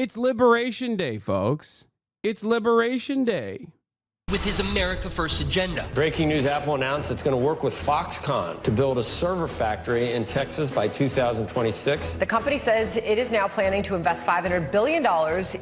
It's Liberation Day, folks. It's Liberation Day. With his America First agenda. Breaking news, Apple announced it's going to work with Foxconn to build a server factory in Texas by 2026. The company says it is now planning to invest $500 billion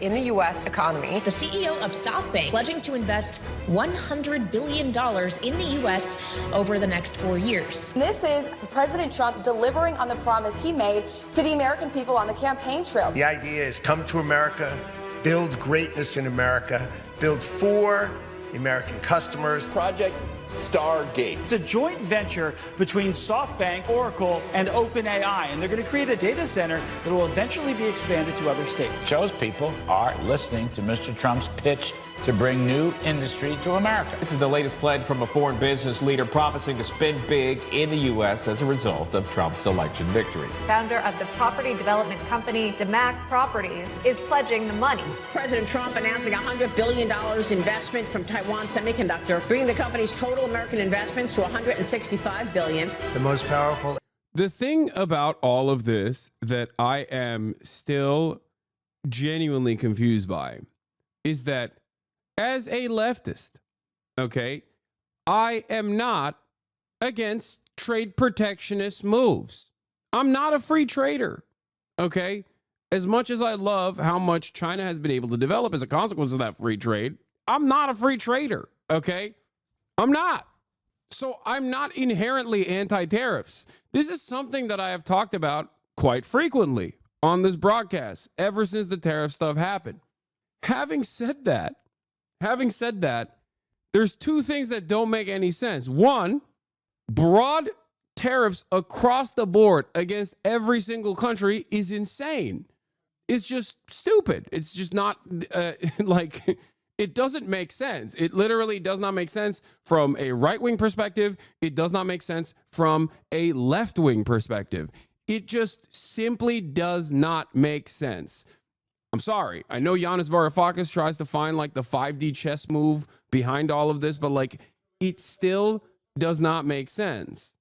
in the U.S. economy. The CEO of SoftBank pledging to invest $100 billion in the U.S. over the next 4 years. This is President Trump delivering on the promise he made to the American people on the campaign trail. The idea is come to America, build greatness in America, build for American customers. Project Stargate. It's a joint venture between SoftBank, Oracle, and OpenAI, and they're going to create a data center that will eventually be expanded to other states. Shows people are listening to Mr. Trump's pitch to bring new industry to America. This is the latest pledge from a foreign business leader promising to spend big in the U.S. as a result of Trump's election victory. Founder of the property development company DeMac Properties is pledging the money. President Trump announcing $100 billion investment from Taiwan Semiconductor, bringing the company's total American investments to $165 billion. The most powerful. The thing about all of this that I am still genuinely confused by is that as a leftist, okay, I am not against trade protectionist moves. I'm not a free trader, okay? As much as I love how much China has been able to develop as a consequence of that free trade, I'm not a free trader, okay? I'm not. So I'm not inherently anti-tariffs. This is something that I have talked about quite frequently on this broadcast ever since the tariff stuff happened. Having said that, there's two things that don't make any sense. One, broad tariffs across the board against every single country is insane. It's just stupid. It's just not it doesn't make sense. It literally does not make sense from a right-wing perspective. It does not make sense from a left-wing perspective. It just simply does not make sense. I'm sorry. I know Giannis Varoufakis tries to find like the 5D chess move behind all of this, but like it still does not make sense.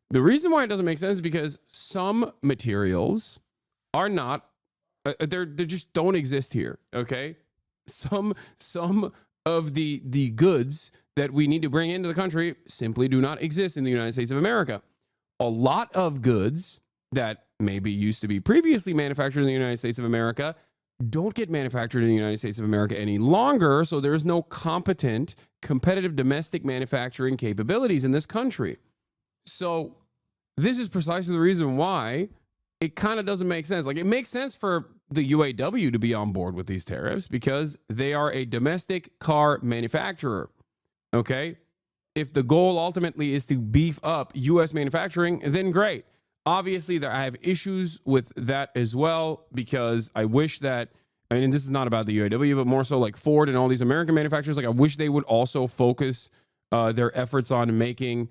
The reason why it doesn't make sense is because some materials are not, they just don't exist here. Okay. Some of the goods that we need to bring into the country simply do not exist in the United States of America. A lot of goods that maybe used to be previously manufactured in the United States of America don't get manufactured in the United States of America any longer, so there's no competent, competitive domestic manufacturing capabilities in this country. So this is precisely the reason why it kind of doesn't make sense. Like, it makes sense for the UAW to be on board with these tariffs because they are a domestic car manufacturer, okay? If the goal ultimately is to beef up U.S. manufacturing, then great. Obviously, I have issues with that as well because I wish that, and this is not about the UAW, but more so like Ford and all these American manufacturers, like I wish they would also focus their efforts on making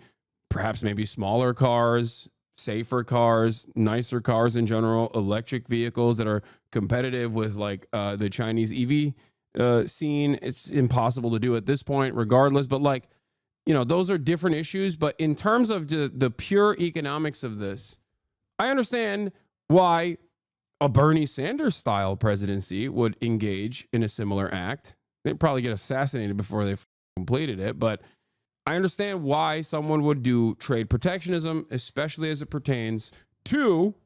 perhaps maybe smaller cars, safer cars, nicer cars in general, electric vehicles that are competitive with like the Chinese EV scene. It's impossible to do at this point regardless, but like, you know, those are different issues. But in terms of the pure economics of this, I understand why a Bernie Sanders style presidency would engage in a similar act. They'd probably get assassinated before they completed it. But I understand why someone would do trade protectionism, especially as it pertains to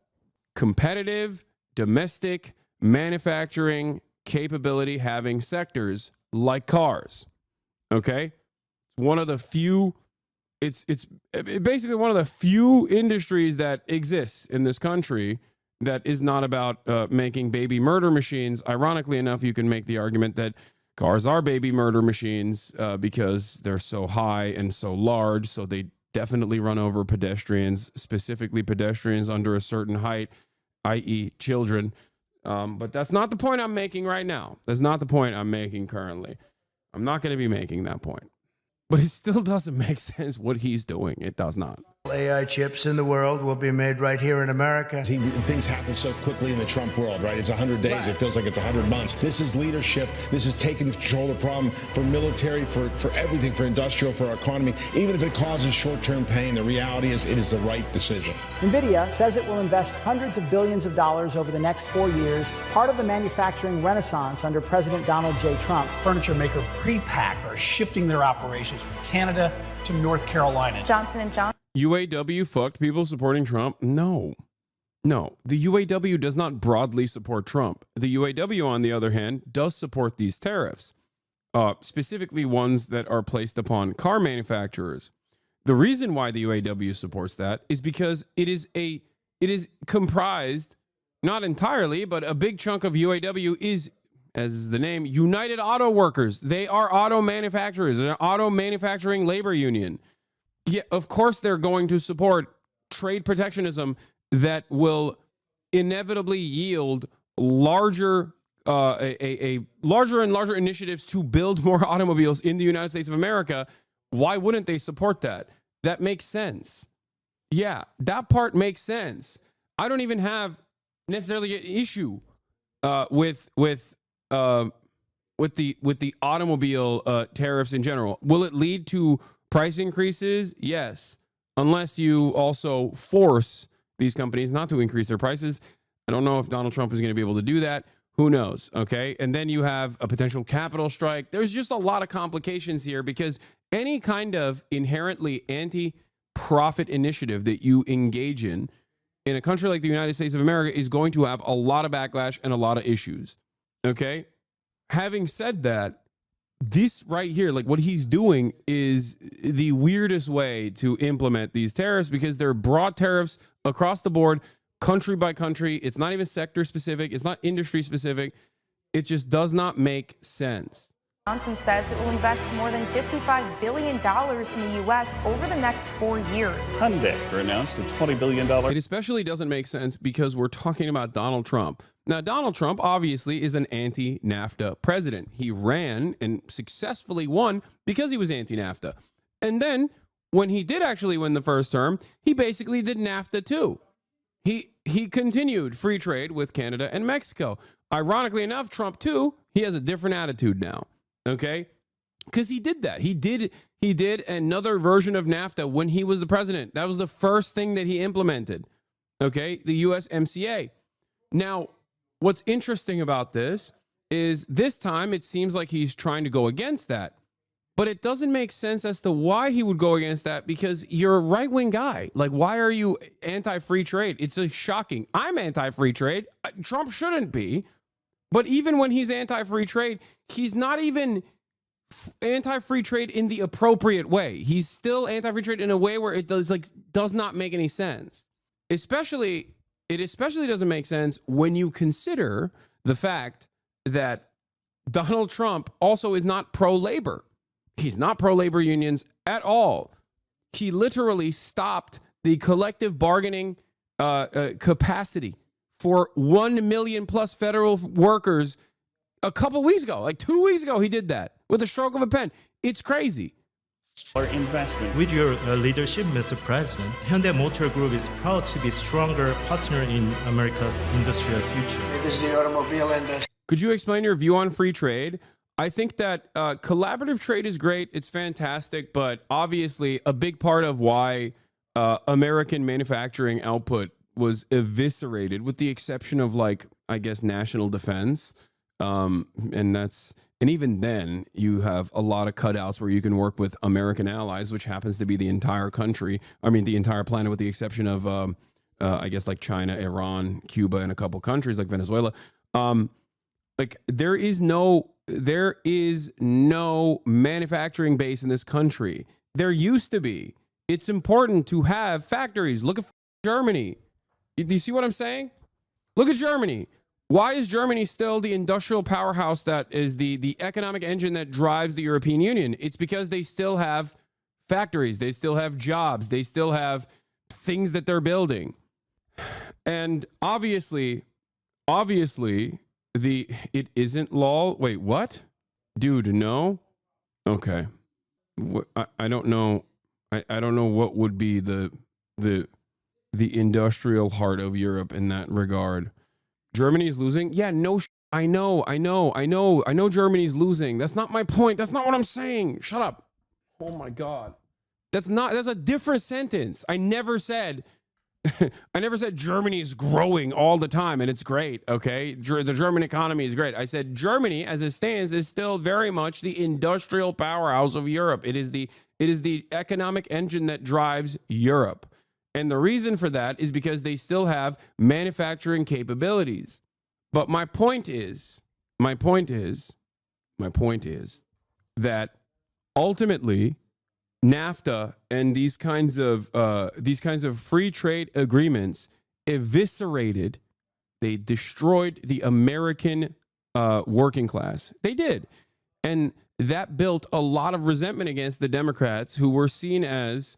competitive domestic manufacturing capability having sectors like cars. Okay? One of the few, it's basically one of the few industries that exists in this country that is not about making baby murder machines. Ironically enough, you can make the argument that cars are baby murder machines because they're so high and so large, so they definitely run over pedestrians, specifically pedestrians under a certain height, i.e. children. But that's not the point I'm making right now. That's not the point I'm making currently. I'm not going to be making that point. But it still doesn't make sense what he's doing. It does not. AI chips in the world will be made right here in America. Things happen so quickly in the Trump world, right? It's 100 days. Right. It feels like it's 100 months. This is leadership. This is taking control of the problem for military, for everything, for industrial, for our economy. Even if it causes short-term pain, the reality is it is the right decision. NVIDIA says it will invest hundreds of billions of dollars over the next 4 years, part of the manufacturing renaissance under President Donald J. Trump. Furniture maker Prepack are shifting their operations from Canada to North Carolina. Johnson & Johnson. UAW fucked people supporting Trump? No. The UAW does not broadly support Trump. The UAW, on the other hand, does support these tariffs, specifically ones that are placed upon car manufacturers. The reason why the UAW supports that is because it is comprised, not entirely, but a big chunk of UAW is, as is the name, United Auto Workers. They are auto manufacturers, an auto manufacturing labor union. Yeah, of course they're going to support trade protectionism that will inevitably yield larger and larger initiatives to build more automobiles in the United States of America. Why wouldn't they support that? That makes sense. Yeah, that part makes sense. I don't even have necessarily an issue with the automobile tariffs in general. Will it lead to price increases? Yes. Unless you also force these companies not to increase their prices. I don't know if Donald Trump is going to be able to do that. Who knows? Okay. And then you have a potential capital strike. There's just a lot of complications here because any kind of inherently anti-profit initiative that you engage in a country like the United States of America is going to have a lot of backlash and a lot of issues. Okay. Having said that, this right here, like what he's doing is the weirdest way to implement these tariffs because they're broad tariffs across the board, country by country. It's not even sector specific. It's not industry specific. It just does not make sense. Johnson says it will invest more than $55 billion in the U.S. over the next 4 years. Hyundai announced a $20 billion. It especially doesn't make sense because we're talking about Donald Trump. Now, Donald Trump obviously is an anti-NAFTA president. He ran and successfully won because he was anti-NAFTA. And then when he did actually win the first term, he basically did NAFTA too. He continued free trade with Canada and Mexico. Ironically enough, Trump too, he has a different attitude now. Okay, because he did that. He did another version of NAFTA when he was the president. That was the first thing that he implemented. Okay, the USMCA. Now, what's interesting about this is this time it seems like he's trying to go against that. But it doesn't make sense as to why he would go against that because you're a right-wing guy. Like, why are you anti-free trade? It's shocking. I'm anti-free trade. Trump shouldn't be. But even when he's anti-free trade, he's not even anti-free trade in the appropriate way. He's still anti-free trade in a way where it does not make any sense. It especially doesn't make sense when you consider the fact that Donald Trump also is not pro-labor. He's not pro-labor unions at all. He literally stopped the collective bargaining capacity for 1 million plus federal workers a couple weeks ago, like 2 weeks ago, he did that with a stroke of a pen. It's crazy. Investment. With your leadership, Mr. President, Hyundai Motor Group is proud to be a stronger partner in America's industrial future. This is the automobile industry. Could you explain your view on free trade? I think that collaborative trade is great. It's fantastic, but obviously a big part of why American manufacturing output was eviscerated, with the exception of, like, I guess, national defense. And even then you have a lot of cutouts where you can work with American allies, which happens to be the entire country. I mean, the entire planet, with the exception of, I guess, like China, Iran, Cuba, and a couple countries like Venezuela. Like there is no manufacturing base in this country. There used to be. It's important to have factories. Look at Germany. Do you see what I'm saying? Look at Germany. Why is Germany still the industrial powerhouse that is the economic engine that drives the European Union? It's because they still have factories. They still have jobs. They still have things that they're building. And obviously, it isn't lol. Wait, what? Dude, no? Okay. I don't know. I don't know what would be the the industrial heart of Europe in that regard. Germany is losing. Yeah, no, I know Germany's losing. That's not my point. That's not what I'm saying. Shut up. Oh my God. That's a different sentence. I never said Germany is growing all the time and it's great. Okay. The German economy is great. I said Germany as it stands is still very much the industrial powerhouse of Europe. It is the economic engine that drives Europe. And the reason for that is because they still have manufacturing capabilities. But my point is that ultimately NAFTA and these kinds of free trade agreements eviscerated, they destroyed the American working class. They did. And that built a lot of resentment against the Democrats, who were seen as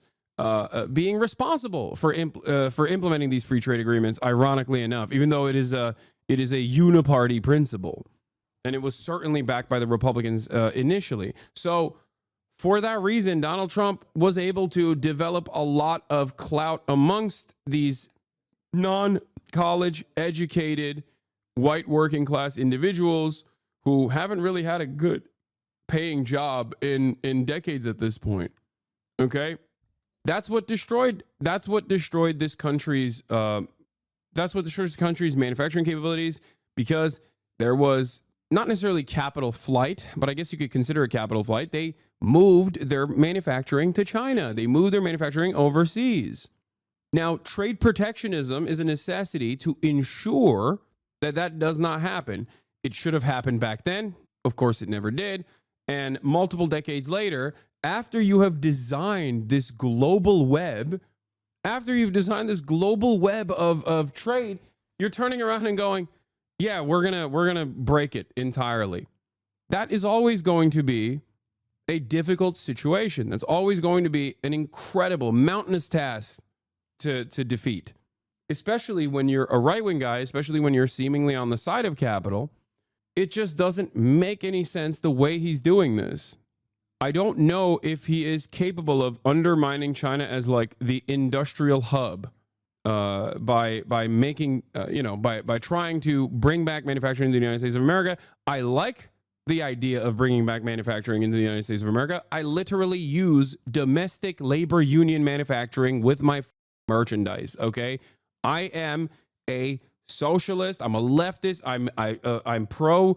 being responsible for implementing these free trade agreements, ironically enough, even though it is a uniparty principle. And it was certainly backed by the Republicans initially. So for that reason, Donald Trump was able to develop a lot of clout amongst these non-college educated white working class individuals who haven't really had a good paying job in decades at this point. Okay? That's what destroyed this country's manufacturing capabilities, because there was not necessarily capital flight, but I guess you could consider it capital flight. They moved their manufacturing to China. They moved their manufacturing overseas. Now, trade protectionism is a necessity to ensure that does not happen. It should have happened back then. Of course, it never did. And multiple decades later, after you have designed this global web, of trade, you're turning around and going, yeah, we're gonna break it entirely. That is always going to be a difficult situation. That's always going to be an incredible, mountainous task to defeat, especially when you're a right-wing guy, especially when you're seemingly on the side of capital. It just doesn't make any sense the way he's doing this. I don't know if he is capable of undermining China as like the industrial hub by making, by trying to bring back manufacturing into the United States of America. I like the idea of bringing back manufacturing into the United States of America. I literally use domestic labor union manufacturing with my merchandise. Okay. I am a socialist. I'm a leftist. I'm pro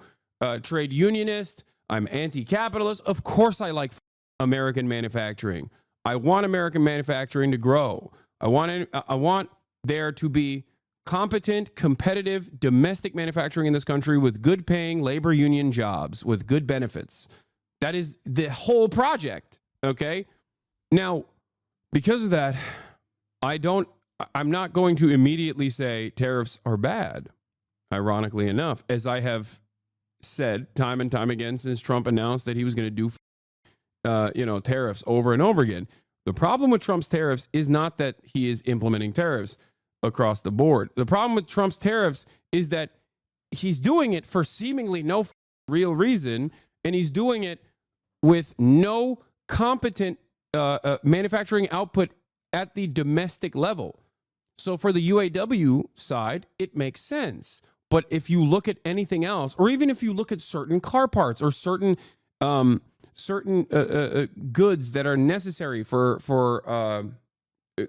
trade unionist. I'm anti-capitalist. Of course, I like American manufacturing. I want American manufacturing to grow. I want there to be competent, competitive, domestic manufacturing in this country with good paying labor union jobs with good benefits. That is the whole project. Okay. Now, because of that, I'm not going to immediately say tariffs are bad. Ironically enough, as I have said time and time again since Trump announced that he was going to do, tariffs over and over again. The problem with Trump's tariffs is not that he is implementing tariffs across the board. The problem with Trump's tariffs is that he's doing it for seemingly no real reason, and he's doing it with no competent manufacturing output at the domestic level. So for the UAW side, it makes sense. But if you look at anything else, or even if you look at certain car parts or certain goods that are necessary for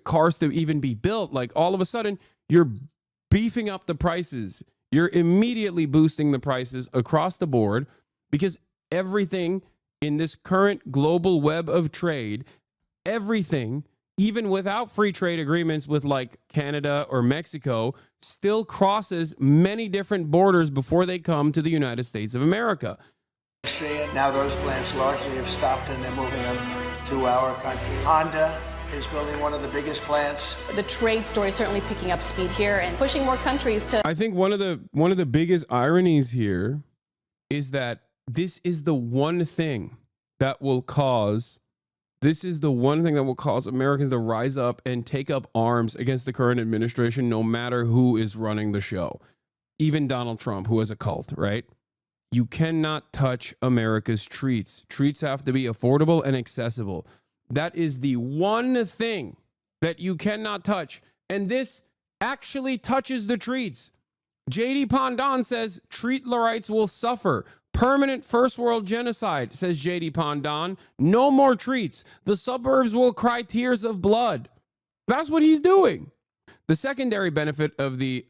cars to even be built, like all of a sudden you're beefing up the prices. You're immediately boosting the prices across the board, because everything in this current global web of trade, everything, even without free trade agreements with like Canada or Mexico, still crosses many different borders before they come to the United States of America. Now those plants largely have stopped and they're moving them to our country. Honda is building one of the biggest plants. The trade story is certainly picking up speed here and pushing more countries to... I think one of the biggest ironies here is that this is the one thing that will cause Americans to rise up and take up arms against the current administration, no matter who is running the show. Even Donald Trump, who is a cult, right? You cannot touch America's treats. Treats have to be affordable and accessible. That is the one thing that you cannot touch. And this actually touches the treats. J.D. Pondon says treat rights will suffer. Permanent first world genocide, says J.D. Pondon. No more treats. The suburbs will cry tears of blood. That's what he's doing. The secondary benefit of the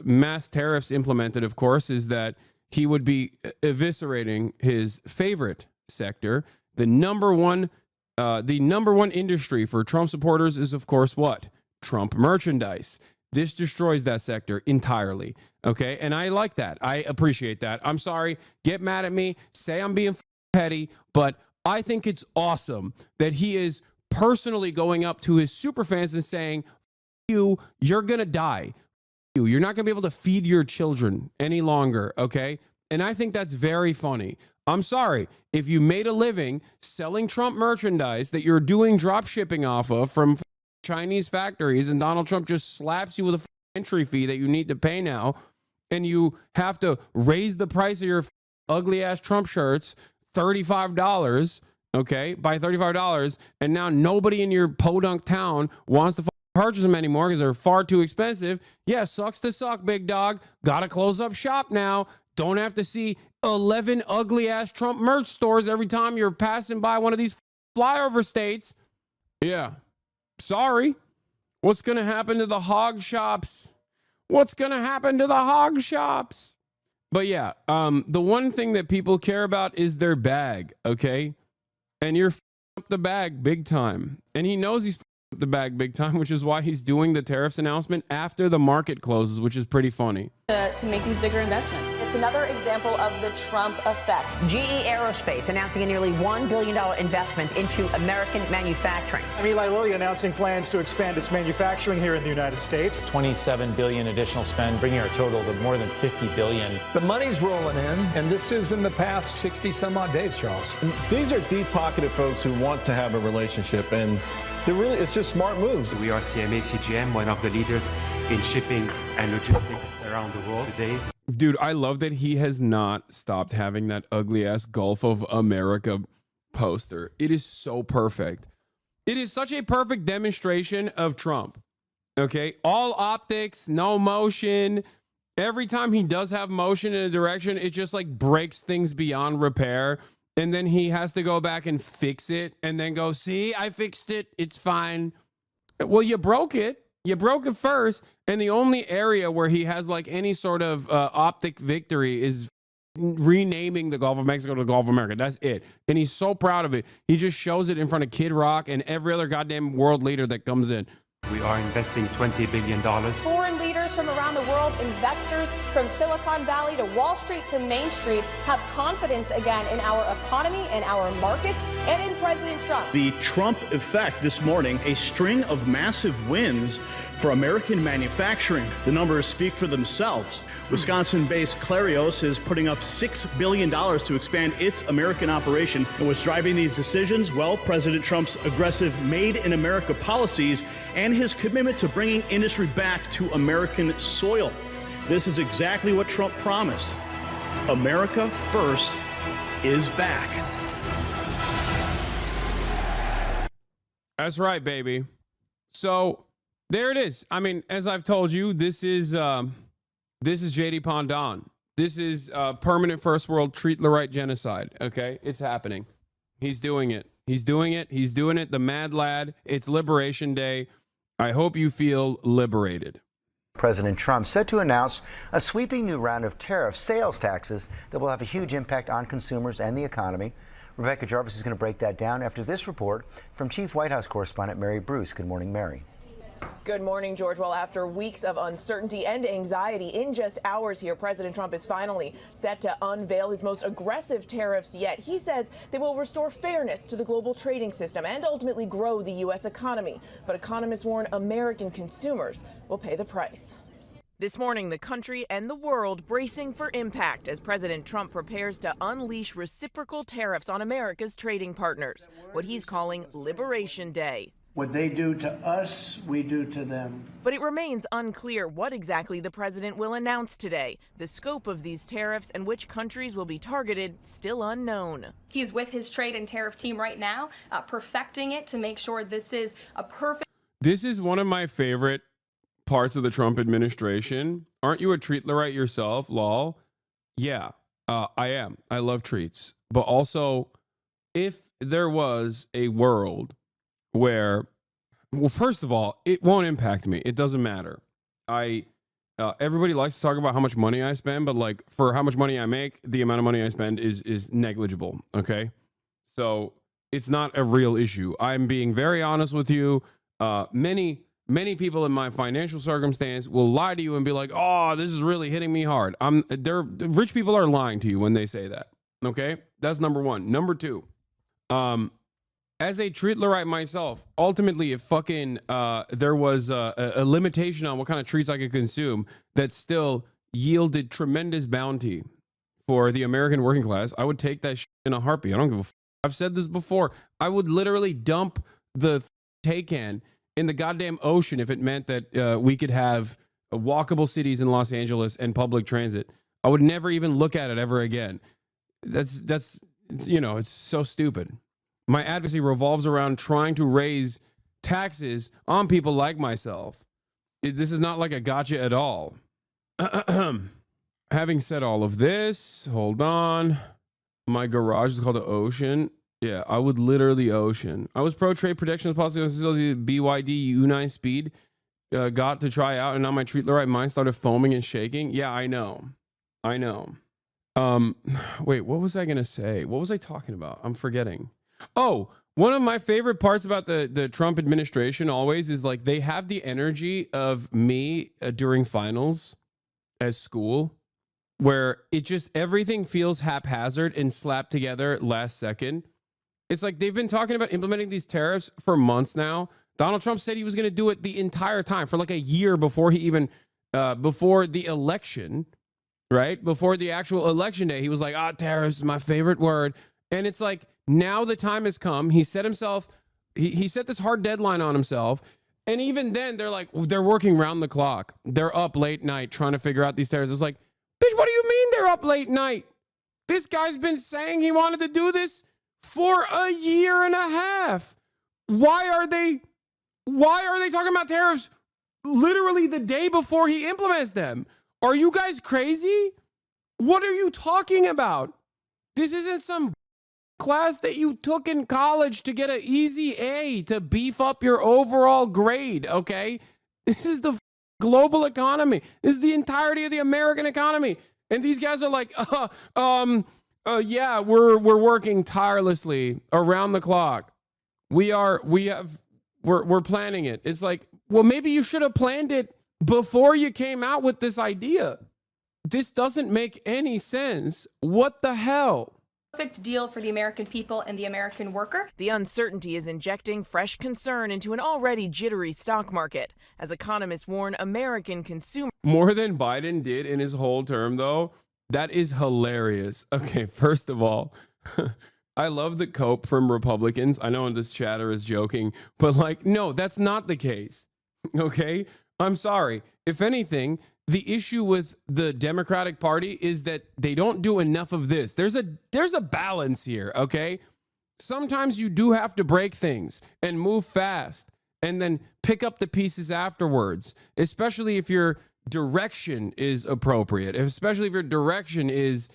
mass tariffs implemented, of course, is that he would be eviscerating his favorite sector. The number one industry for Trump supporters is, of course, what? Trump merchandise. This destroys that sector entirely. Okay. And I like that. I appreciate that. I'm sorry. Get mad at me. Say I'm being petty, but I think it's awesome that he is personally going up to his super fans and saying, you're going to die. You're not going to be able to feed your children any longer. Okay. And I think that's very funny. I'm sorry. If you made a living selling Trump merchandise that you're doing drop shipping off of from Chinese factories, and Donald Trump just slaps you with a entry fee that you need to pay now, and you have to raise the price of your ugly ass Trump shirts $35, okay, by $35, and now nobody in your podunk town wants to purchase them anymore because they're far too expensive. Yeah, sucks to suck, big dog. Gotta close up shop now. Don't have to see 11 ugly ass Trump merch stores every time you're passing by one of these flyover states. Yeah. Sorry. What's going to happen to the hog shops? What's going to happen to the hog shops? But yeah, the one thing that people care about is their bag, okay? And you're up the bag big time. And he knows he's up the bag big time, which is why he's doing the tariffs announcement after the market closes, which is pretty funny. To make these bigger investments. It's another example of the Trump effect. GE Aerospace announcing a nearly $1 billion investment into American manufacturing. Eli Lilly announcing plans to expand its manufacturing here in the United States. $27 billion additional spend, bringing our total to more than $50 billion. The money's rolling in, and this is in the past 60 some odd days, Charles. These are deep-pocketed folks who want to have a relationship, and it's just smart moves. We are CMA CGM, one of the leaders in shipping and logistics around the world today. Dude, I love that he has not stopped having that ugly ass Gulf of America poster. It is so perfect. It is such a perfect demonstration of Trump. Okay, all optics, no motion. Every time he does have motion in a direction, it just like breaks things beyond repair. And then he has to go back and fix it and then go, see, I fixed it. It's fine. Well, you broke it. You broke it first. And the only area where he has like any sort of optic victory is renaming the Gulf of Mexico to the Gulf of America. That's it. And he's so proud of it. He just shows it in front of Kid Rock and every other goddamn world leader that comes in. We are investing $20 billion. Foreign leaders from around the world, investors from Silicon Valley to Wall Street to Main Street have confidence again in our economy and our markets and in President Trump. The Trump effect this morning, a string of massive wins for American manufacturing. The numbers speak for themselves. Wisconsin-based Clarios is putting up $6 billion to expand its American operation. And what's driving these decisions? Well, President Trump's aggressive Made in America policies and his commitment to bringing industry back to American soil. This is exactly what Trump promised. America First is back. That's right, baby. So there it is. I mean, as I've told you, this is J.D. Pondon. This is permanent first world treat the right genocide. Okay, it's happening. He's doing it. He's doing it. He's doing it. The mad lad. It's Liberation Day. I hope you feel liberated. President Trump set to announce a sweeping new round of tariff sales taxes that will have a huge impact on consumers and the economy. Rebecca Jarvis is going to break that down after this report from Chief White House correspondent Mary Bruce. Good morning, Mary. Good morning, George. Well, after weeks of uncertainty and anxiety, in just hours here, President Trump is finally set to unveil his most aggressive tariffs yet. He says they will restore fairness to the global trading system and ultimately grow the U.S. economy. But economists warn American consumers will pay the price. This morning, the country and the world bracing for impact as President Trump prepares to unleash reciprocal tariffs on America's trading partners, what he's calling Liberation Day. What they do to us, we do to them. But it remains unclear what exactly the president will announce today. The scope of these tariffs and which countries will be targeted still unknown. He's with his trade and tariff team right now, perfecting it to make sure this is a perfect. This is one of my favorite parts of the Trump administration. Aren't you a treat-lerite yourself, lol? Yeah, I am. I love treats. But also, if there was a world where, well, first of all, it won't impact me. It doesn't matter. Everybody likes to talk about how much money I spend, but like for how much money I make, the amount of money I spend is negligible. Okay, so it's not a real issue. I'm being very honest with you. Many people in my financial circumstance will lie to you and be like, "Oh, this is really hitting me hard." Rich people are lying to you when they say that. Okay, that's number one. Number two, as a treat-lerite myself, ultimately, if fucking there was a limitation on what kind of treats I could consume that still yielded tremendous bounty for the American working class, I would take that shit in a heartbeat. I don't give a fuck. I've said this before. I would literally dump the take can in the goddamn ocean if it meant that we could have walkable cities in Los Angeles and public transit. I would never even look at it ever again. That's it's so stupid. My advocacy revolves around trying to raise taxes on people like myself. This is not like a gotcha at all. Having said all of this, hold on. My garage is called the Ocean. Yeah, I would literally ocean. I was pro trade protections policy BYD U9 speed got to try out, and now my treat-lerite mind started foaming and shaking. Yeah, I know. Wait, what was I gonna say? What was I talking about? I'm forgetting. Oh, one of my favorite parts about the Trump administration always is like they have the energy of me during finals as school, where it just everything feels haphazard and slapped together last second. It's like they've been talking about implementing these tariffs for months now. Donald Trump said he was going to do it the entire time for like a year before he even, before the election, right? Before the actual election day, he was like, tariffs is my favorite word. And it's like, now the time has come. He set himself, he set this hard deadline on himself. And even then they're like, they're working round the clock. They're up late night trying to figure out these tariffs. It's like, bitch, what do you mean they're up late night? This guy's been saying he wanted to do this for a year and a half. Why are they talking about tariffs literally the day before he implements them? Are you guys crazy? What are you talking about? This isn't some class that you took in college to get an easy A to beef up your overall grade, okay? This is the global economy. This is the entirety of the American economy. And these guys are like, yeah, we're working tirelessly around the clock. We're planning it. It's like, well, maybe you should have planned it before you came out with this idea. This doesn't make any sense. What the hell? Perfect deal for the American people and the American worker. The uncertainty is injecting fresh concern into an already jittery stock market, as economists warn American consumers. More than Biden did in his whole term, though. That is hilarious. Okay, first of all, I love the cope from Republicans. I know this chatter is joking, but like, no, that's not the case. Okay, I'm sorry. If anything, the issue with the Democratic Party is that they don't do enough of this. There's a balance here, okay? Sometimes you do have to break things and move fast and then pick up the pieces afterwards, especially if your direction is appropriate, especially if your direction is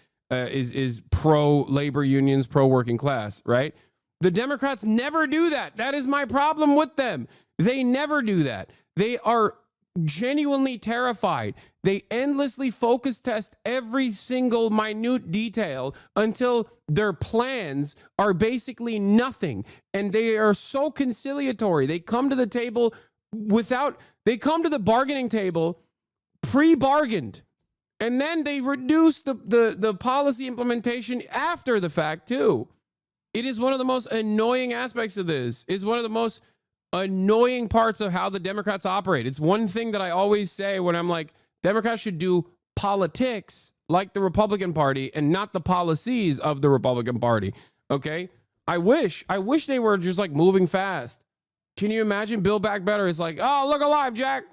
pro labor unions, pro working class, right? The Democrats never do that. That is my problem with them. They never do that. They are genuinely terrified. They endlessly focus test every single minute detail until their plans are basically nothing. And they are so conciliatory. They come to the table they come to the bargaining table pre-bargained. And then they reduce the policy implementation after the fact too. It is one of the most annoying aspects of this. It's one of the most annoying parts of how the Democrats operate. It's one thing that I always say when I'm like, Democrats should do politics like the Republican Party and not the policies of the Republican Party. Okay? I wish they were just like moving fast. Can you imagine Bill Back Better is like, oh, look alive, Jack.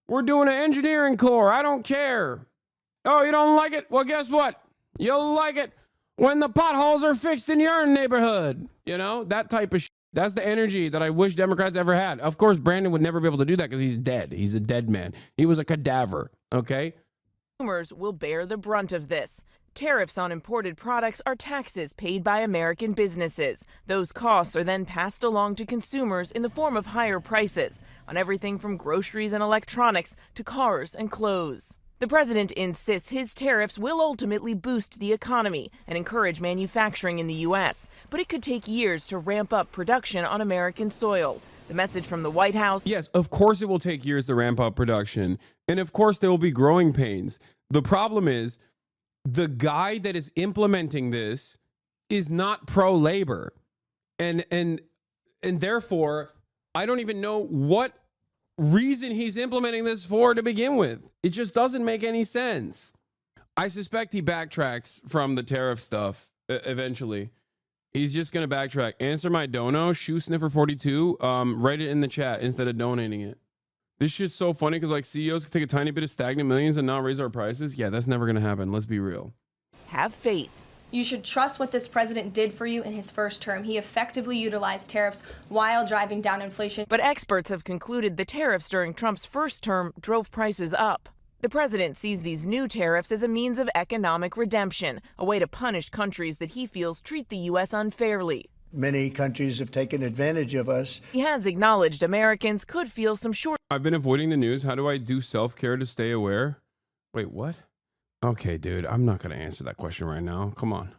We're doing an engineering corps. I don't care. Oh, you don't like it? Well, guess what? You'll like it when the potholes are fixed in your neighborhood. You know, that type of shit. That's the energy that I wish Democrats ever had. Of course, Brandon would never be able to do that because he's dead. He's a dead man. He was a cadaver, okay? Consumers will bear the brunt of this. Tariffs on imported products are taxes paid by American businesses. Those costs are then passed along to consumers in the form of higher prices on everything from groceries and electronics to cars and clothes. The president insists his tariffs will ultimately boost the economy and encourage manufacturing in the U.S., but it could take years to ramp up production on American soil. The message from the White House. Yes, of course it will take years to ramp up production. And of course there will be growing pains. The problem is the guy that is implementing this is not pro-labor. And therefore, I don't even know what reason he's implementing this for to begin with. It just doesn't make any sense. I suspect he backtracks from the tariff stuff eventually. He's just going to backtrack. Answer my dono, shoe sniffer 42. Write it in the chat instead of donating it. This shit's so funny because like CEOs can take a tiny bit of stagnant millions and not raise our prices. Yeah, that's never going to happen. Let's be real. Have faith. You should trust what this president did for you in his first term. He effectively utilized tariffs while driving down inflation. But experts have concluded the tariffs during Trump's first term drove prices up. The president sees these new tariffs as a means of economic redemption, a way to punish countries that he feels treat the U.S. unfairly. Many countries have taken advantage of us. He has acknowledged Americans could feel some short. I've been avoiding the news. How do I do self-care to stay aware? Wait, what? Okay, dude, I'm not going to answer that question right now. Come on.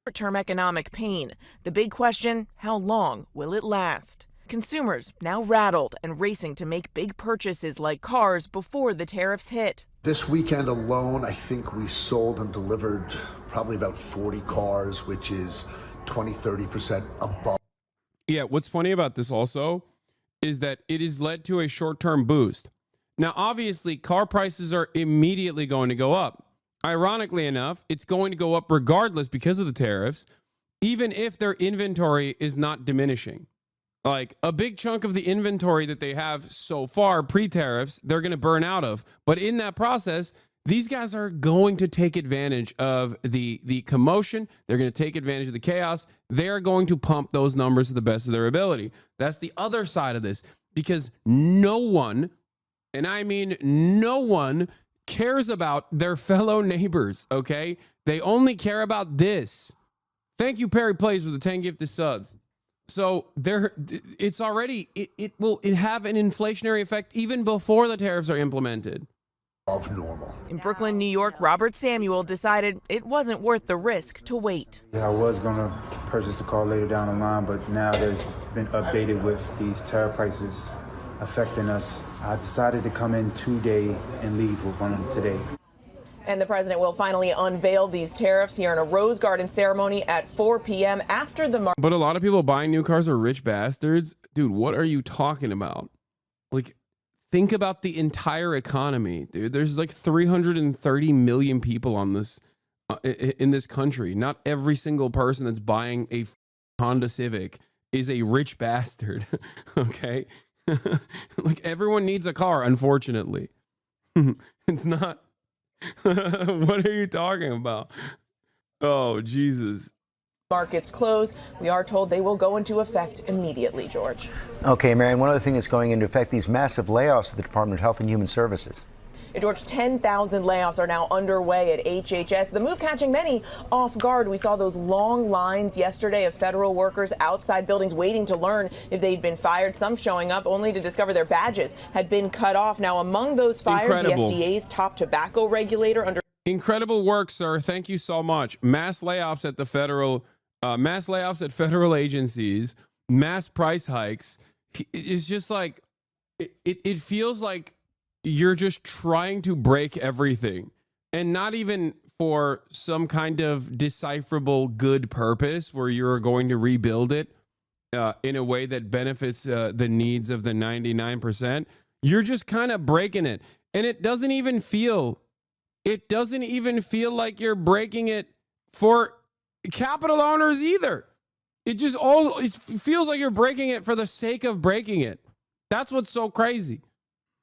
Short-term economic pain. The big question, how long will it last? Consumers now rattled and racing to make big purchases like cars before the tariffs hit. This weekend alone, I think we sold and delivered probably about 40 cars, which is 20-30% above. Yeah, what's funny about this also is that it has led to a short-term boost. Now, obviously, car prices are immediately going to go up. Ironically enough, it's going to go up regardless because of the tariffs, even if their inventory is not diminishing. Like a big chunk of the inventory that they have so far pre-tariffs, they're going to burn out of. But in that process, these guys are going to take advantage of the commotion. They're going to take advantage of the chaos. They're going to pump those numbers to the best of their ability. That's the other side of this, because no one, and I mean no one, cares about their fellow neighbors, okay? They only care about this. Thank you, Perry Plays, for the 10 gifted subs. So it's already, it will have an inflationary effect even before the tariffs are implemented. Of normal. In Brooklyn, New York, Robert Samuel decided it wasn't worth the risk to wait. Yeah, I was going to purchase a car later down the line, but now that it's been updated with these tariff prices affecting us, I decided to come in today and leave with one of them today. And the president will finally unveil these tariffs here in a Rose Garden ceremony at 4 p.m. after the But a lot of people buying new cars are rich bastards. Dude, what are you talking about? Like, think about the entire economy, dude. There's like 330 million people on this in this country. Not every single person that's buying a Honda Civic is a rich bastard. Okay? Like, everyone needs a car, unfortunately. It's not. What are you talking about? Oh, Jesus. Markets close. We are told they will go into effect immediately, George. Okay, Marion, one other thing that's going into effect, these massive layoffs at the Department of Health and Human Services. George, 10,000 layoffs are now underway at HHS. The move catching many off guard. We saw those long lines yesterday of federal workers outside buildings waiting to learn if they'd been fired. Some showing up only to discover their badges had been cut off. Now, among those fired, Incredible. the FDA's top tobacco regulator under. Incredible work, sir. Thank you so much. Mass layoffs at the federal, mass layoffs at federal agencies, mass price hikes. It's just like, it feels like you're just trying to break everything, and not even for some kind of decipherable good purpose where you're going to rebuild it in a way that benefits the needs of the 99%. You're just kind of breaking it. And it doesn't even feel like you're breaking it for capital owners either. It feels like you're breaking it for the sake of breaking it. That's what's so crazy.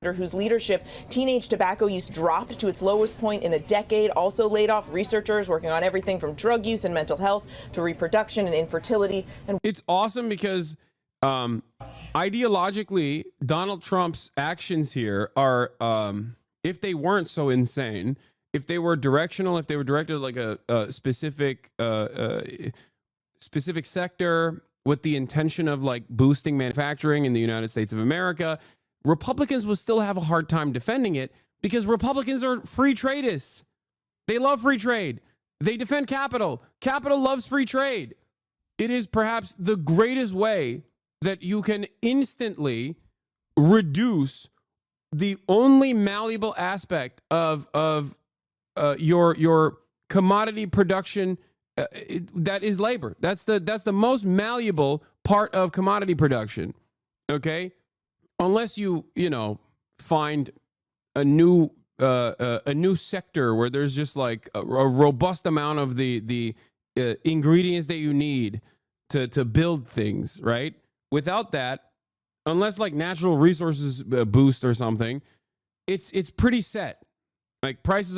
Whose leadership teenage tobacco use dropped to its lowest point in a decade, also laid off researchers working on everything from drug use and mental health to reproduction and infertility. And it's awesome because Ideologically, Donald Trump's actions here are, if they weren't so insane, if they were directional, if they were directed like a specific sector with the intention of like boosting manufacturing in the United States of America, Republicans will still have a hard time defending it because Republicans are free tradists. They love free trade. They defend capital. Capital loves free trade. It is perhaps the greatest way that you can instantly reduce the only malleable aspect of your commodity production, that is labor. That's the most malleable part of commodity production. Okay, unless you find a new sector where there's just like a robust amount of the ingredients that you need to build things, right? Without that, unless like natural resources boost or something, it's pretty set. Like prices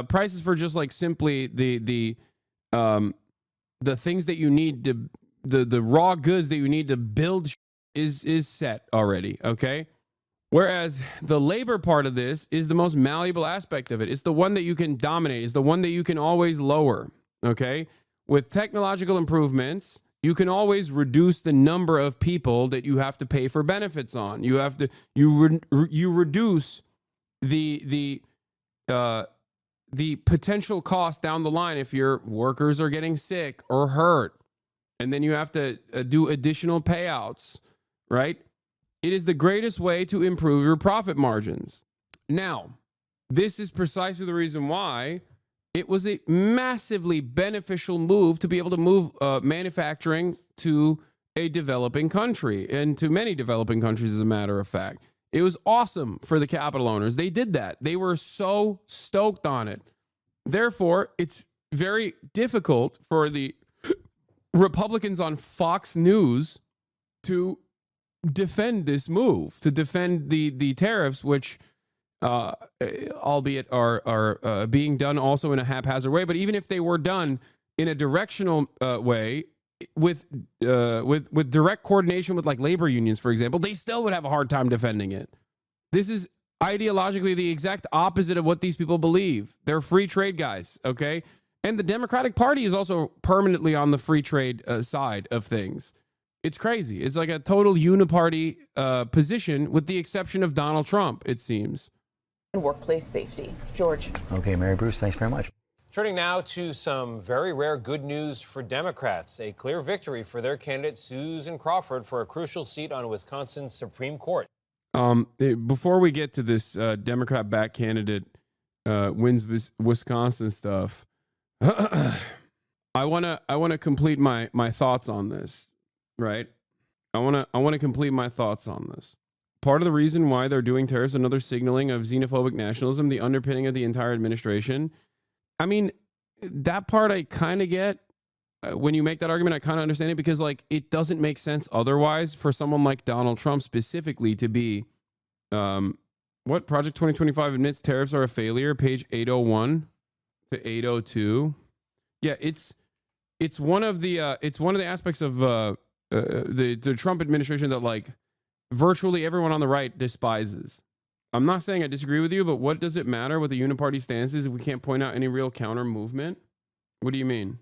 prices for just like simply the things that you need to the raw goods that you need to build is set already. Okay. Whereas the labor part of this is the most malleable aspect of it. It's the one that you can dominate. It's the one that you can always lower. Okay. With technological improvements, you can always reduce the number of people that you have to pay for benefits on. You have to you reduce the potential cost down the line if your workers are getting sick or hurt, and then you have to do additional payouts, right? It is the greatest way to improve your profit margins. Now, this is precisely the reason why it was a massively beneficial move to be able to move manufacturing to a developing country, and to many developing countries, as a matter of fact. It was awesome for the capital owners. They did that. They were so stoked on it. Therefore, it's very difficult for the Republicans on Fox News to defend this move, to defend the tariffs, which albeit are being done also in a haphazard way. But even if they were done in a directional way, with direct coordination with like labor unions, for example, they still would have a hard time defending it. This is ideologically the exact opposite of what these people believe. They're free trade guys, okay? And the Democratic Party is also permanently on the free trade side of things. It's crazy. It's like a total uniparty position, with the exception of Donald Trump, it seems. And workplace safety. George. Okay, Mary Bruce, thanks very much. Turning now to some very rare good news for Democrats. A clear victory for their candidate, Susan Crawford, for a crucial seat on Wisconsin's Supreme Court. Before we get to this Democrat-backed candidate wins Wisconsin stuff, I wanna complete my thoughts on this, right? I wanna complete my thoughts on this. Part of the reason why they're doing tariffs, another signaling of xenophobic nationalism, the underpinning of the entire administration. I mean, that part I kind of get. When you make that argument, I kind of understand it, because like it doesn't make sense otherwise for someone like Donald Trump specifically to be, what Project 2025 admits tariffs are a failure, page 801 to 802. Yeah, it's one of the aspects of the Trump administration that like virtually everyone on the right despises. I'm not saying I disagree with you, but what does it matter what the uniparty stance is if we can't point out any real counter movement? What do you mean?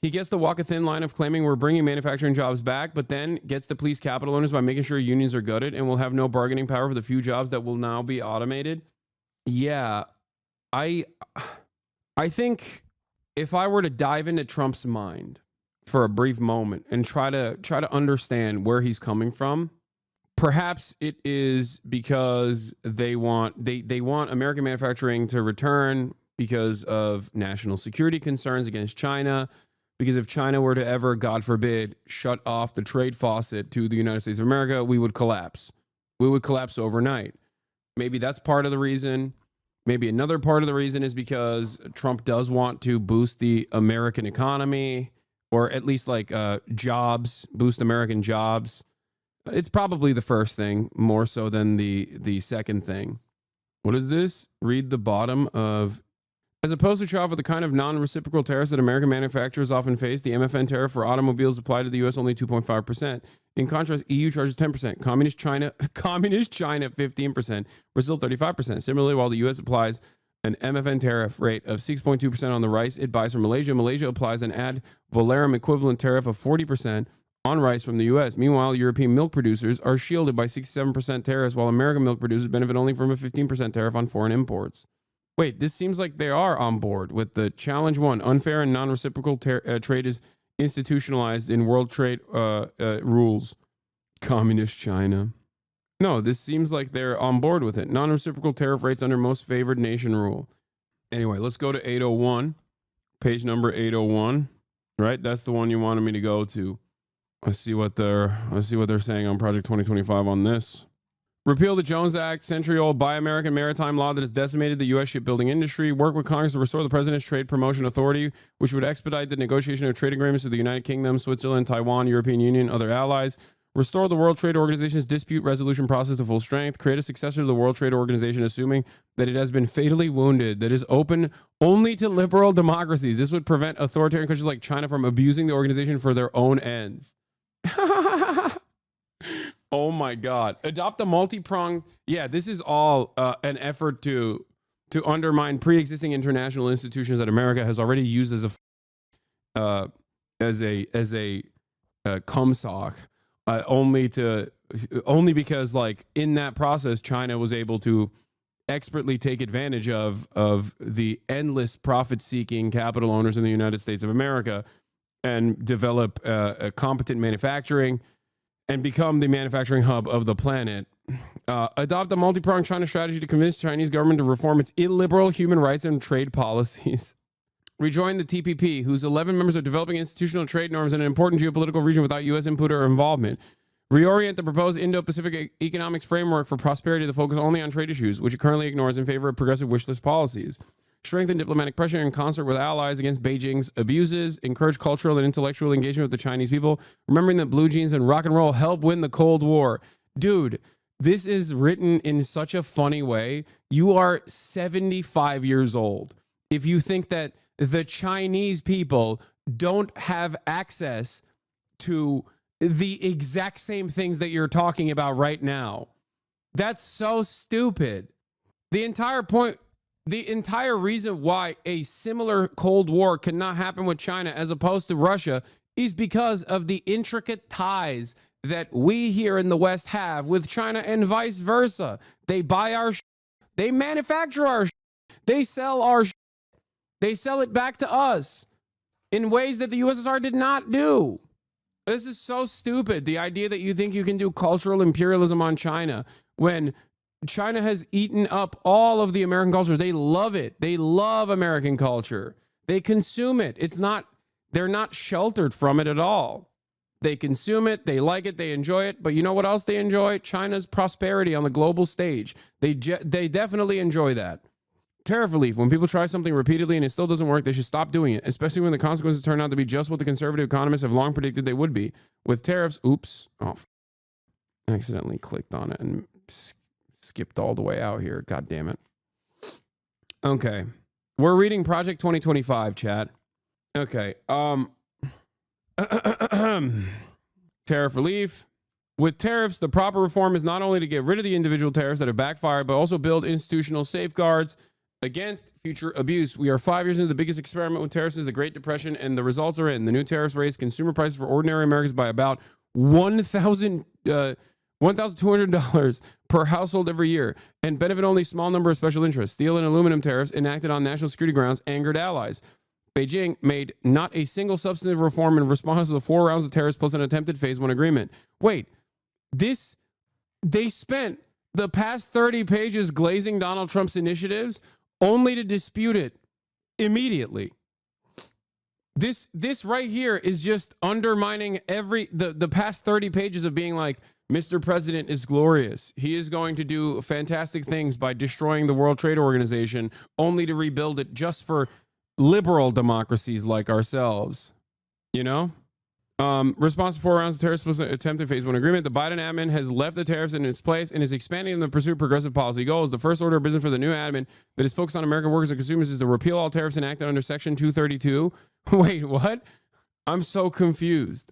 He gets to walk a thin line of claiming we're bringing manufacturing jobs back, but then gets to please capital owners by making sure unions are gutted and will have no bargaining power for the few jobs that will now be automated. Yeah, I think if I were to dive into Trump's mind for a brief moment and try to understand where he's coming from, perhaps it is because they want American manufacturing to return because of national security concerns against China. Because if China were to ever, God forbid, shut off the trade faucet to the United States of America, we would collapse. We would collapse overnight. Maybe that's part of the reason. Maybe another part of the reason is because Trump does want to boost the American economy, or at least like jobs, boost American jobs. It's probably the first thing more so than the second thing. What is this? Read the bottom of As opposed to travel with the kind of non-reciprocal tariffs that American manufacturers often face, the MFN tariff for automobiles applied to the U.S. only 2.5%. In contrast, EU charges 10%, Communist China 15%, Brazil 35%. Similarly, while the U.S. applies an MFN tariff rate of 6.2% on the rice it buys from Malaysia, Malaysia applies an ad valorem equivalent tariff of 40% on rice from the U.S. Meanwhile, European milk producers are shielded by 67% tariffs, while American milk producers benefit only from a 15% tariff on foreign imports. Wait, this seems like they are on board with the challenge one. Unfair and non-reciprocal trade is institutionalized in world trade rules. Communist China. No, this seems like they're on board with it. Non-reciprocal tariff rates under most favored nation rule. Anyway, let's go to 801. Page number 801. Right? That's the one you wanted me to go to. Let's see what they're saying on Project 2025 on this. Repeal the Jones Act, century-old Buy American maritime law that has decimated the U.S. shipbuilding industry. Work with Congress to restore the President's Trade Promotion Authority, which would expedite the negotiation of trade agreements with the United Kingdom, Switzerland, Taiwan, European Union, other allies. Restore the World Trade Organization's dispute resolution process to full strength. Create a successor to the World Trade Organization, assuming that it has been fatally wounded, that is open only to liberal democracies. This would prevent authoritarian countries like China from abusing the organization for their own ends. Oh my God. Adopt a multi-pronged. Yeah, this is all an effort to undermine pre-existing international institutions that America has already used as a cum sock, only because, like, in that process, China was able to expertly take advantage of the endless profit-seeking capital owners in the United States of America and develop a competent manufacturing and become the manufacturing hub of the planet. Adopt a multi-pronged China strategy to convince the Chinese government to reform its illiberal human rights and trade policies. Rejoin the TPP, whose 11 members are developing institutional trade norms in an important geopolitical region without U.S. input or involvement. Reorient the proposed Indo-Pacific economics framework for prosperity to focus only on trade issues, which it currently ignores in favor of progressive wishlist policies. Strengthen diplomatic pressure in concert with allies against Beijing's abuses. Encourage cultural and intellectual engagement with the Chinese people, remembering that blue jeans and rock and roll helped win the Cold War. Dude, this is written in such a funny way. You are 75 years old if you think that the Chinese people don't have access to the exact same things that you're talking about right now. That's so stupid. The entire reason why a similar Cold War cannot happen with China as opposed to Russia is because of the intricate ties that we here in the West have with China and vice versa. They buy our shit. They manufacture our shit. They sell our shit. They sell it back to us in ways that the USSR did not do. This is so stupid. The idea that you think you can do cultural imperialism on China when China has eaten up all of the American culture. They love it. They love American culture. They consume it. They're not sheltered from it at all. They consume it. They like it. They enjoy it. But you know what else they enjoy? China's prosperity on the global stage. They definitely enjoy that. Tariff relief. When people try something repeatedly and it still doesn't work, they should stop doing it, especially when the consequences turn out to be just what the conservative economists have long predicted they would be. With tariffs, I accidentally clicked on it and skipped all the way out here. God damn it. Okay. We're reading Project 2025, chat. Okay. Tariff relief. With tariffs, the proper reform is not only to get rid of the individual tariffs that have backfired, but also build institutional safeguards against future abuse. We are 5 years into the biggest experiment with tariffs since the Great Depression, and the results are in. The new tariffs raise consumer prices for ordinary Americans by about $1,200 per household every year, and benefit only a small number of special interests. Steel and aluminum tariffs enacted on national security grounds angered allies. Beijing made not a single substantive reform in response to the 4 rounds of tariffs plus an attempted phase 1 agreement. Wait, they spent the past 30 pages glazing Donald Trump's initiatives only to dispute it immediately. This right here is just undermining the past 30 pages of being like, Mr. President is glorious. He is going to do fantastic things by destroying the World Trade Organization, only to rebuild it just for liberal democracies like ourselves. You know? Response to 4 rounds of tariffs was an attempt to phase one agreement. The Biden admin has left the tariffs in its place and is expanding in the pursuit of progressive policy goals. The first order of business for the new admin that is focused on American workers and consumers is to repeal all tariffs enacted under Section 232. Wait, what? I'm so confused.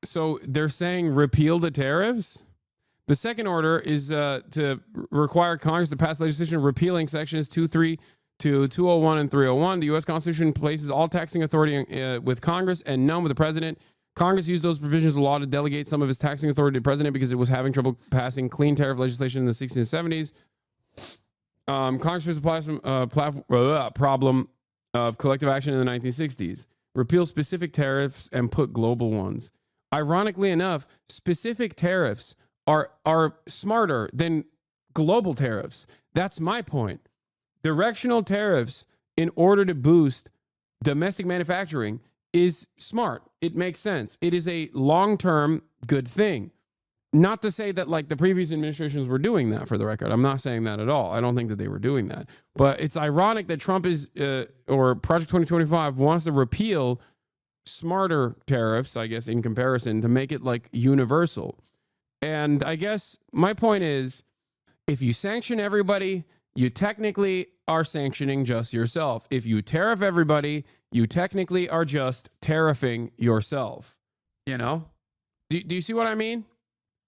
So they're saying repeal the tariffs? The second order is to require Congress to pass legislation repealing sections 232, 201, and 301. The U.S. Constitution places all taxing authority with Congress and none with the president. Congress used those provisions of law to delegate some of its taxing authority to the president because it was having trouble passing clean tariff legislation in the 60s and 70s. Congress faced a problem of collective action in the 1960s. Repeal specific tariffs and put global ones. Ironically enough, specific tariffs are smarter than global tariffs. That's my point. Directional tariffs in order to boost domestic manufacturing is smart. It makes sense. It is a long-term good thing. Not to say that like the previous administrations were doing that, for the record. I'm not saying that at all. I don't think that they were doing that. But it's ironic that Trump is, or Project 2025 wants to repeal smarter tariffs, I guess, in comparison, to make it like universal. And I guess my point is, if you sanction everybody, you technically are sanctioning just yourself. If you tariff everybody, you technically are just tariffing yourself. You know? Do you see what I mean?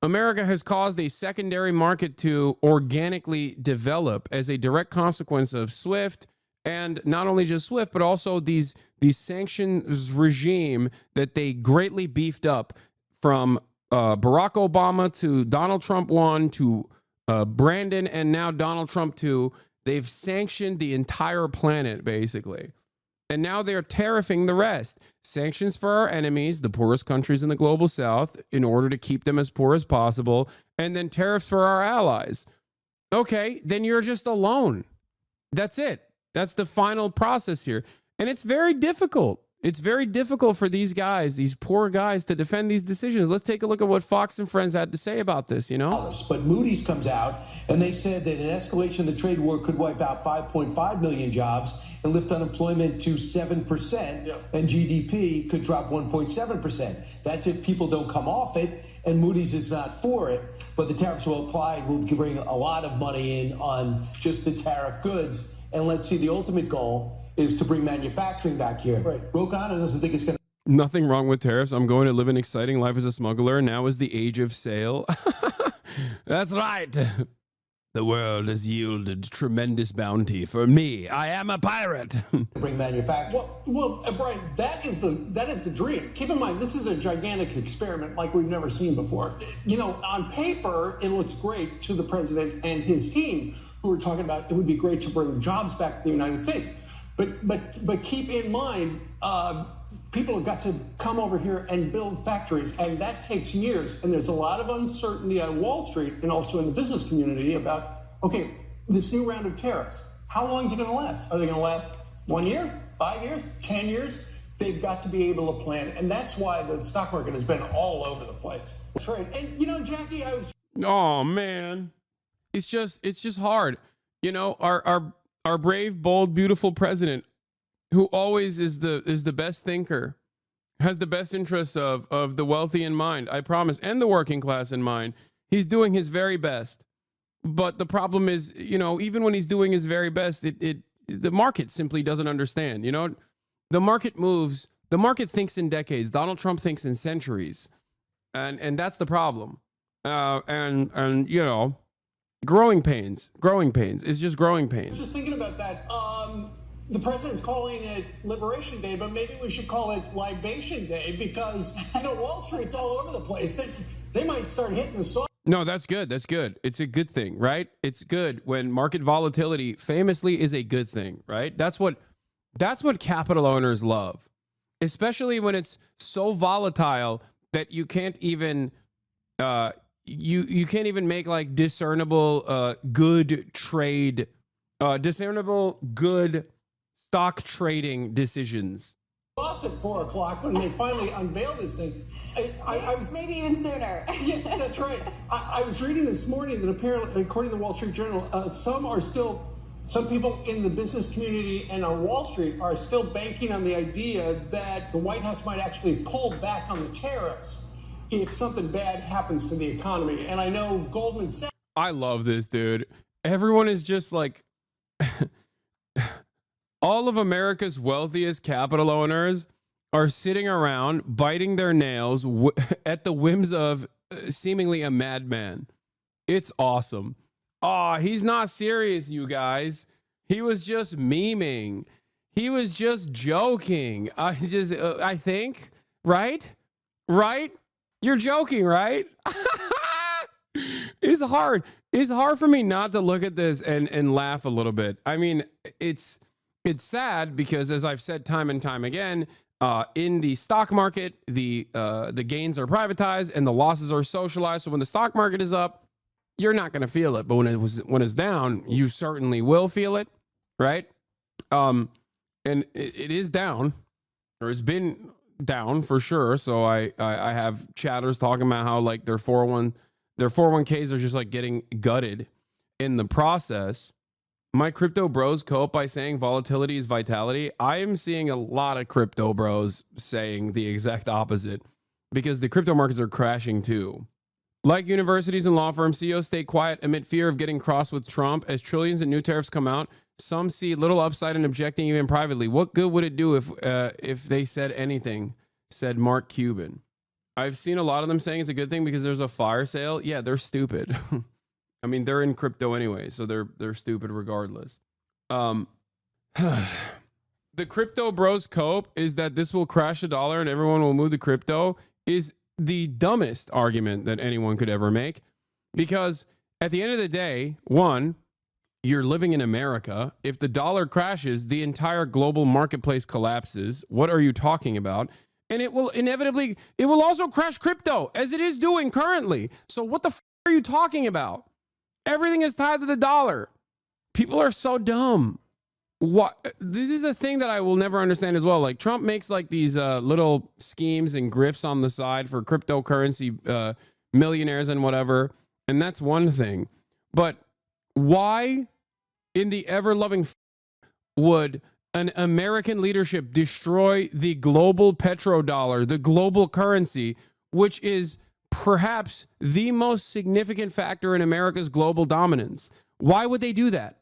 America has caused a secondary market to organically develop as a direct consequence of SWIFT, and not only just SWIFT, but also these sanctions regime that they greatly beefed up from Barack Obama to Donald Trump 1 to Brandon and now Donald Trump 2. They've sanctioned the entire planet, basically. And now they're tariffing the rest. Sanctions for our enemies, the poorest countries in the global south, in order to keep them as poor as possible. And then tariffs for our allies. Okay, then you're just alone. That's it. That's the final process here. And it's very difficult. It's very difficult for these guys, these poor guys, to defend these decisions. Let's take a look at what Fox and Friends had to say about this, you know? But Moody's comes out and they said that an escalation of the trade war could wipe out 5.5 million jobs and lift unemployment to 7%, and GDP could drop 1.7%. That's if people don't come off it, and Moody's is not for it. But the tariffs will apply, will bring a lot of money in on just the tariff goods. And let's see, the ultimate goal is to bring manufacturing back here. Right. Rokana doesn't think it's going to... Nothing wrong with tariffs. I'm going to live an exciting life as a smuggler. Now is the age of sail. That's right. The world has yielded tremendous bounty for me. I am a pirate. Bring manufacturing. Well, Brian, that is the dream. Keep in mind, this is a gigantic experiment like we've never seen before. You know, on paper, it looks great to the president and his team, who were talking about it would be great to bring jobs back to the United States. But keep in mind, people have got to come over here and build factories, and that takes years. And there's a lot of uncertainty on Wall Street and also in the business community about, okay, this new round of tariffs, how long is it going to last? Are they going to last 1 year, 5 years, 10 years? They've got to be able to plan, and that's why the stock market has been all over the place. That's right. And you know, Jackie, Oh man, it's just hard. You know, our brave, bold, beautiful president, who always is the best thinker, has the best interests of the wealthy in mind, I promise, and the working class in mind. He's doing his very best. But the problem is, you know, even when he's doing his very best, the market simply doesn't understand. You know, the market moves. The market thinks in decades. Donald Trump thinks in centuries. And that's the problem. And you know, growing pains. It's just growing pains. Just thinking about that. The president's calling it Liberation Day, but maybe we should call it Libation Day, because I know Wall Street's all over the place. They might start hitting the soil. No, that's good. That's good. It's a good thing, right? It's good when market volatility famously is a good thing, right? That's what capital owners love, especially when it's so volatile that you can't even you can't even make like discernible good stock trading decisions. At 4 o'clock when they finally unveiled this thing. I was maybe even sooner. Yeah, that's right. I was reading this morning that apparently, according to the Wall Street Journal, some are still Some people in the business community and on Wall Street are still banking on the idea that the White House might actually pull back on the tariffs if something bad happens to the economy. And I know Goldman Sachs. I love this, dude. Everyone is just like, all of America's wealthiest capital owners are sitting around biting their nails at the whims of seemingly a madman. It's awesome. Oh, he's not serious, you guys. He was just memeing. He was just joking. I think, right? Right? You're joking, right? It's hard. It's hard for me not to look at this and laugh a little bit. I mean, it's sad because, as I've said time and time again, in the stock market, the gains are privatized and the losses are socialized. So when the stock market is up, you're not going to feel it. But when it's down, you certainly will feel it, right? And it is down, or it's been down for sure. So I have chatters talking about how like their 401ks are just like getting gutted in the process. My crypto bros cope by saying volatility is vitality. I am seeing a lot of crypto bros saying the exact opposite because the crypto markets are crashing too. Like universities and law firms, CEOs stay quiet amid fear of getting crossed with Trump. As trillions in new tariffs come out, some see little upside in objecting even privately. What good would it do if they said anything, said Mark Cuban. I've seen a lot of them saying it's a good thing because there's a fire sale. Yeah, they're stupid. I mean, they're in crypto anyway, so they're stupid regardless. The crypto bros cope is that this will crash the dollar and everyone will move to crypto is the dumbest argument that anyone could ever make. Because at the end of the day, one, you're living in America. If the dollar crashes, the entire global marketplace collapses. What are you talking about? And it will also crash crypto as it is doing currently. So what the are you talking about? Everything is tied to the dollar. People are so dumb. What? This is a thing that I will never understand as well. Like Trump makes like these little schemes and grifts on the side for cryptocurrency millionaires and whatever. And that's one thing. But why in the ever-loving would an American leadership destroy the global petrodollar, the global currency, which is perhaps the most significant factor in America's global dominance? Why would they do that?